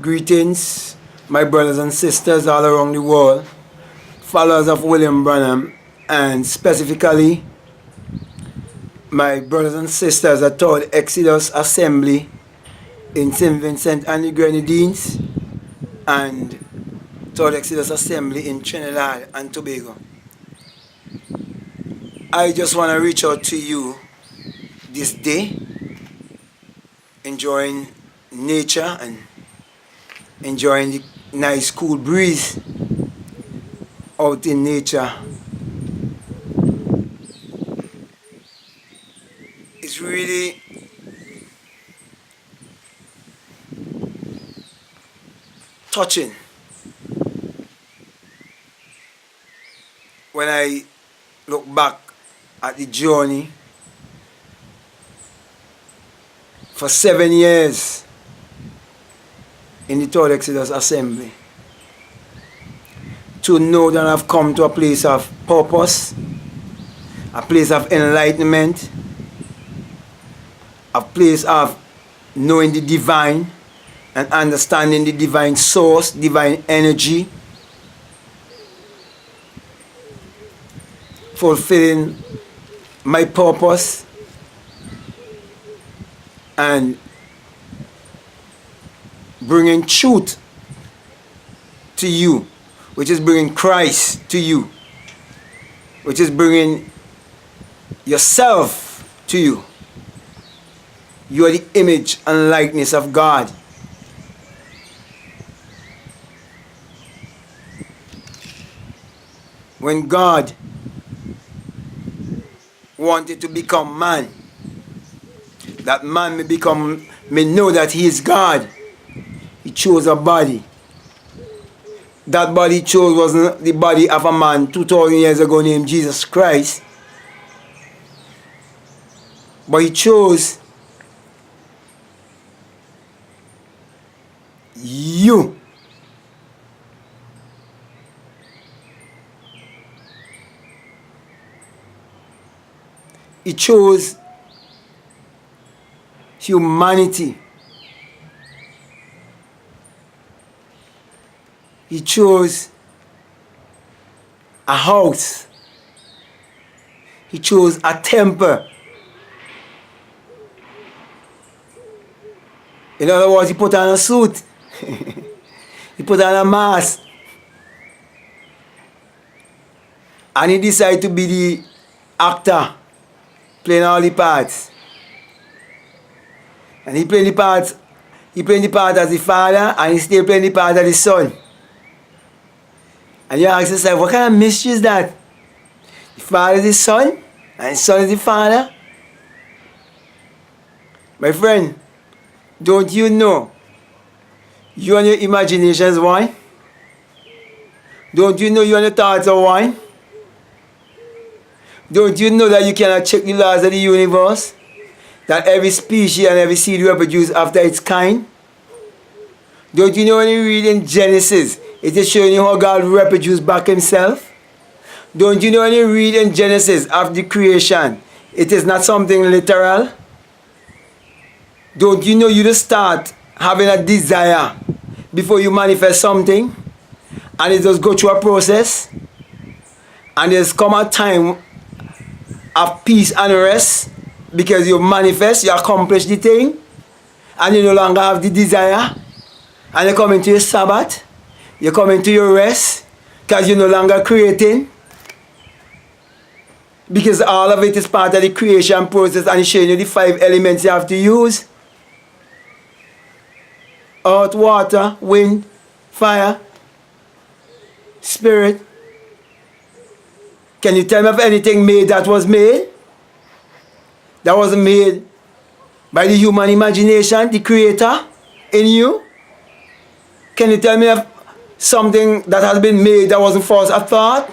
Greetings, my brothers and sisters all around the world, followers of William Branham, and specifically my brothers and sisters at Third Exodus Assembly in St. Vincent and the Grenadines and Third Exodus Assembly in Trinidad and Tobago. I just want to reach out to you this day, enjoying nature and enjoying the nice cool breeze out in nature. It's really touching when I look back at the journey for 7 years in the Third Exodus Assembly, to know that I've come to a place of purpose, a place of enlightenment, a place of knowing the divine and understanding the divine source, divine energy, fulfilling my purpose, and bringing truth to you, which is bringing Christ to you, which is bringing yourself to you. You are the image and likeness of God. When God wanted to become man, that man may know that he is God, he chose a body. That body he chose wasn't the body of a man 2,000 years ago named Jesus Christ, but he chose you. He chose humanity. He chose a house. He chose a temple. In other words, he put on a suit. He put on a mask. And he decided to be the actor, playing all the parts. And he played the part as the father, and he still playing the part as the son. And you ask yourself, what kind of mystery is that? The father is the son, and the son is the father? My friend, don't you know you and your imagination is one? Don't you know you and your thoughts are one? Don't you know that you cannot check the laws of the universe? That every species and every seed reproduces after its kind? Don't you know when you read in Genesis, it is showing you how God reproduced back himself? Don't you know when you read in Genesis of the creation, it is not something literal? Don't you know you just start having a desire before you manifest something? And it just go through a process? And there's come a time of peace and rest because you manifest, you accomplish the thing, and you no longer have the desire. And you come into your Sabbath, you come into your rest, because you're no longer creating. Because all of it is part of the creation process, and it's showing you the 5 elements you have to use. Earth, water, wind, fire, spirit. Can you tell me of anything made that was made? That wasn't made by the human imagination, the creator in you? Can you tell me of something that has been made that wasn't first a thought?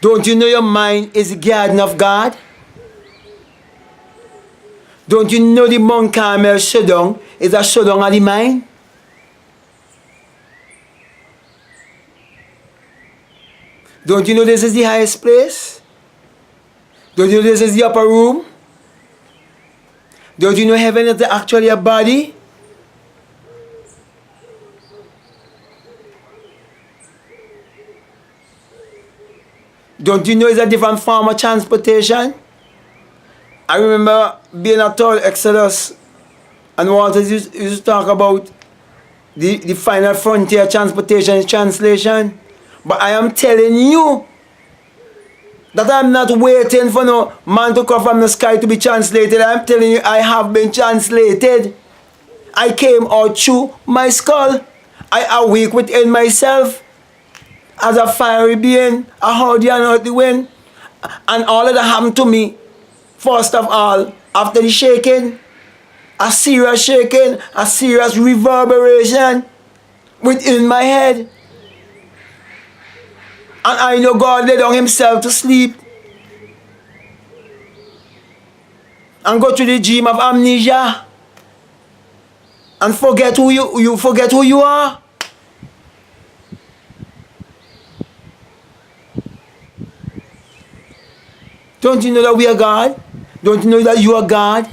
Don't you know your mind is the garden of God? Don't you know the Mount Carmel showdown is a showdown of the mind? Don't you know this is the highest place? Don't you know this is the upper room? Don't you know heaven is actually a body? Don't you know it's a different form of transportation? I remember being at all Exodus and Waters used to talk about the final frontier transportation translation. But I am telling you that I'm not waiting for no man to come from the sky to be translated. I'm telling you, I have been translated. I came out through my skull. I awake within myself as a fiery being, a how the unearthly wind. And all of that happened to me, first of all, after the shaking, a serious reverberation within my head. And I know God laid down himself to sleep and go through the dream of amnesia and forget who you forget who you are. Don't you know that we are God? Don't you know that you are God?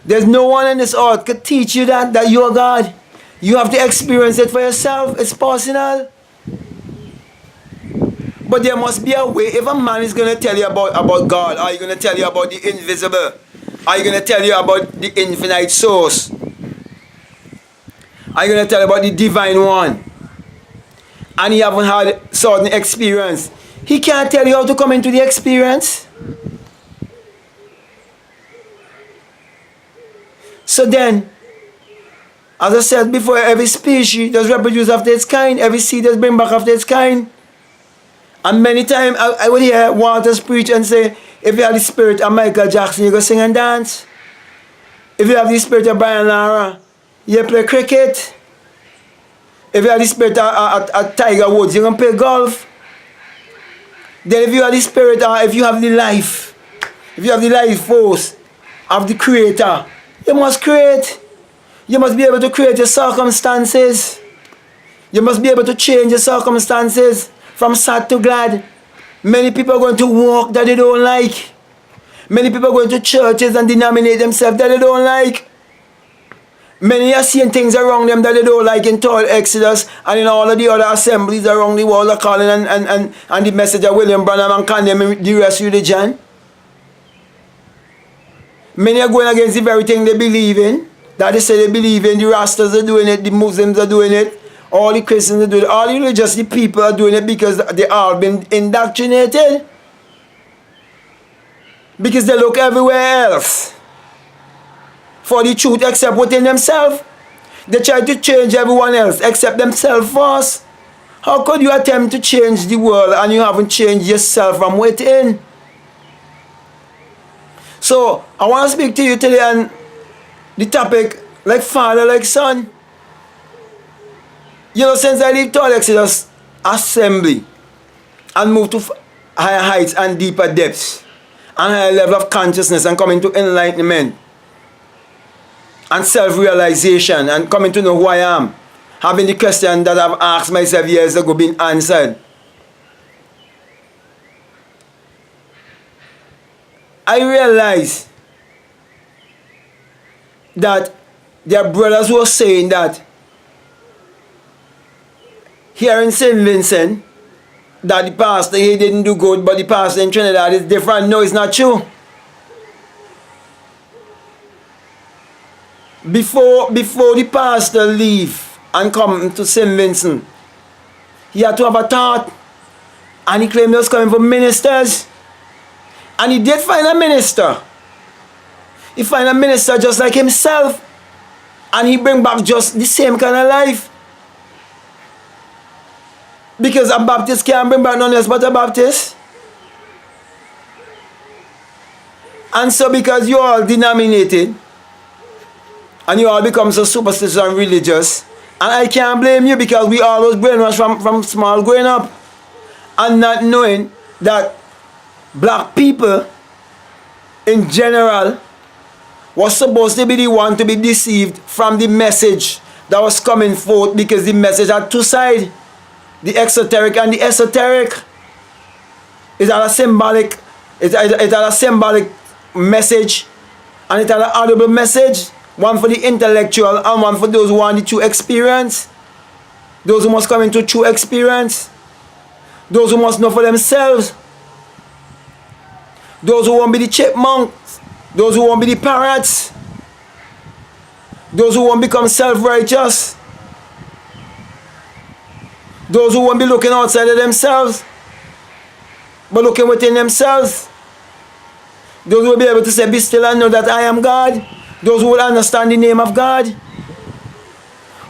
There's no one on this earth can teach you that you are God. You have to experience it for yourself. It's personal. But there must be a way. If a man is going to tell you about God, are you going to tell you about the invisible? Are you going to tell you about the infinite source? Are you going to tell you about the divine one? And you haven't had certain experience. He can't tell you how to come into the experience. So then, as I said before, every species does reproduce after its kind. Every seed does bring back after its kind. And many times I would hear Waters preach and say, if you have the spirit of Michael Jackson, you go sing and dance. If you have the spirit of Brian Lara, you play cricket. If you have the spirit of Tiger Woods, you can play golf. Then if you have the spirit, if you have the life force of the Creator, you must create. You must be able to create your circumstances. You must be able to change your circumstances from sad to glad. Many people are going to walk that they don't like. Many people are going to churches and denominate themselves that they don't like. Many are seeing things around them that they don't like in Tall Exodus and in all of the other assemblies around the world are calling and the message of William Branham and condemning the rest religion. Many are going against the very thing they believe in. That they say they believe in. The Rastas are doing it, the Muslims are doing it, all the Christians are doing it, all the religious people are doing it because they all been indoctrinated. Because they look everywhere else for the truth except within themselves. They try to change everyone else except themselves first. How could you attempt to change the world and you haven't changed yourself from within? So, I want to speak to you today on the topic, like father, like son. You know, since I leave Tall Exodus assembly and moved to higher heights and deeper depths and higher level of consciousness and coming to enlightenment and self-realization and coming to know who I am, having the question that I've asked myself years ago being answered, I realize that there are brothers who are saying that here in St. Vincent, that the pastor here didn't do good, but the pastor in Trinidad is different. No, it's not true. Before the pastor leave and come to St. Vincent, he had to have a thought. And he claimed he was coming for ministers. And he did find a minister. He find a minister just like himself. And he bring back just the same kind of life. Because a Baptist can't bring back none else but a Baptist. And so because you all denominated, and you all become so superstitious and religious, and I can't blame you because we all was brainwashed from small growing up, and not knowing that black people in general was supposed to be the one to be deceived from the message that was coming forth, because the message had two sides, the exoteric and the esoteric. It had a symbolic, it had a symbolic message, and it had an audible message, one for the intellectual and one for those who want the true experience. Those who must come into true experience. Those who must know for themselves. Those who won't be the chipmunks. Those who won't be the parrots. Those who won't become self-righteous. Those who won't be looking outside of themselves, but looking within themselves. Those who will be able to say, be still and know that I am God. Those who will understand the name of God.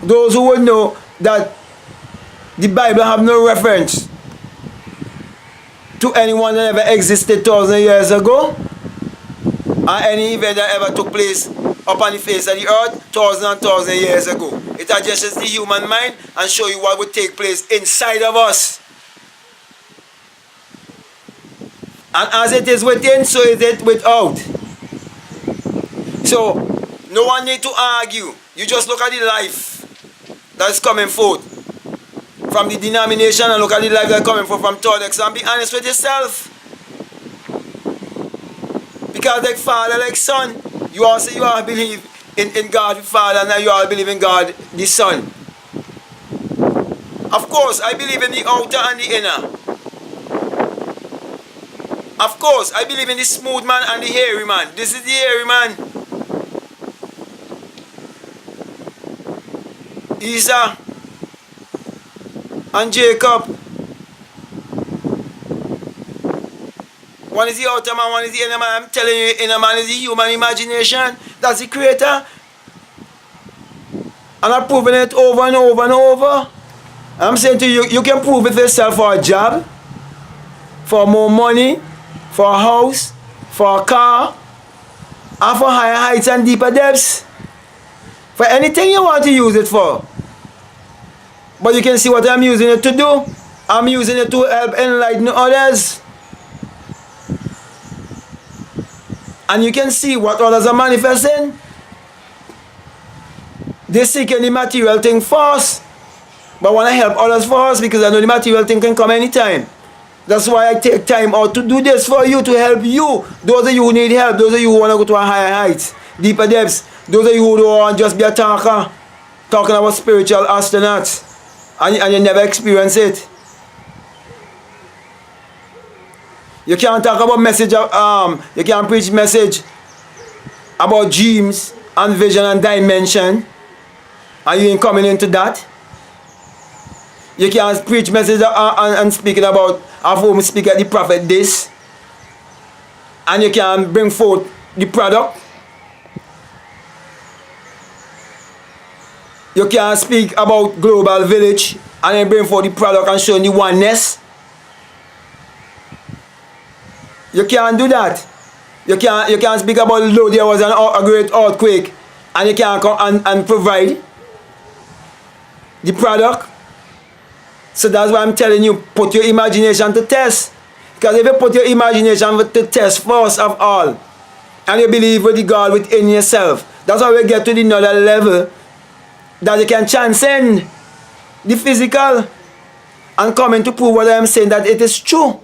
Those who will know that the Bible have no reference to anyone that ever existed 1,000 years ago, or any event that ever took place upon the face of the earth 1,000 years ago. It adjusts the human mind and show you what would take place inside of us. And as it is within, so is it without. So, no one need to argue. You just look at the life that's coming forth from the denomination and look at the life that's coming forth from Todex and be honest with yourself. Because like Father, like Son, you all say you all believe in God the Father and you all believe in God the Son. Of course, I believe in the outer and the inner. Of course, I believe in the smooth man and the hairy man. This is the hairy man. Esau and Jacob. One is the outer man, one is the inner man. I'm telling you, inner man is the human imagination. That's the creator. And I'm proving it over and over and over. I'm saying to you, you can prove it for yourself for a job, for more money, for a house, for a car, and for higher heights and deeper depths. For anything you want to use it for. But you can see what I'm using it to do. I'm using it to help enlighten others. And you can see what others are manifesting. They seek any material thing first. But I want to help others first because I know the material thing can come anytime. That's why I take time out to do this for you, to help you. Those of you who need help, those of you who want to go to a higher heights, deeper depths, those of you who don't want to just be a talker, talking about spiritual astronauts, and you never experience it. You can't talk about message, you can't preach message about dreams and vision and dimension, and you ain't coming into that. You can't preach message and speaking about of whom speak at the prophet this, and you can bring forth the product. You can speak about global village and then bring forth the product and show the oneness. You can't do that. You can't speak about Lord, there was a great earthquake, and you can't come and provide the product. So that's why I'm telling you, put your imagination to test. Because if you put your imagination to test first of all, and you believe with the God within yourself, that's how we get to the another level that you can transcend the physical and come in to prove what I am saying, that it is true.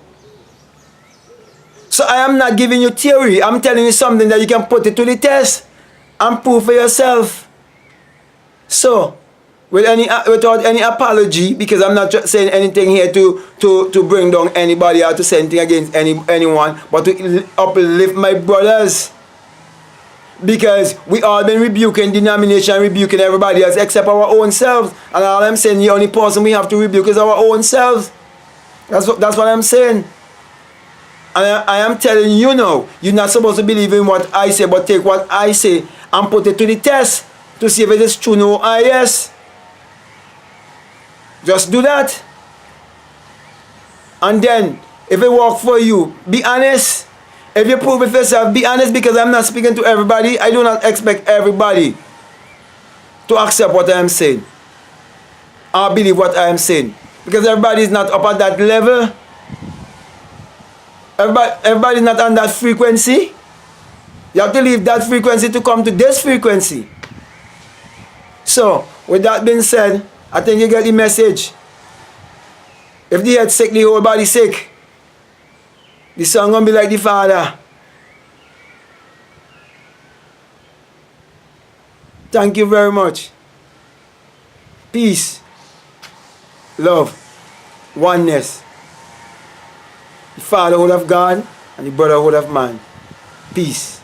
So I am not giving you theory. I'm telling you something that you can put it to the test and prove for yourself. So, without any apology, because I'm not saying anything here to bring down anybody or to say anything against anyone, but to uplift my brothers. Because we all been rebuking denomination, rebuking everybody else except our own selves. And all I'm saying, the only person we have to rebuke is our own selves. That's what I'm saying. And I am telling you now, you're not supposed to believe in what I say, but take what I say and put it to the test to see if it is true, no, or yes. Just do that. And then, if it works for you, be honest. If you prove it for yourself, be honest, because I'm not speaking to everybody. I do not expect everybody to accept what I am saying or believe what I am saying. Because everybody is not up at that level. Everybody is not on that frequency. You have to leave that frequency to come to this frequency. So, with that being said, I think you get the message. If the head sick, the whole body sick. The son gonna be like the father. Thank you very much. Peace. love, oneness, the fatherhood of God and the brotherhood of man. Peace.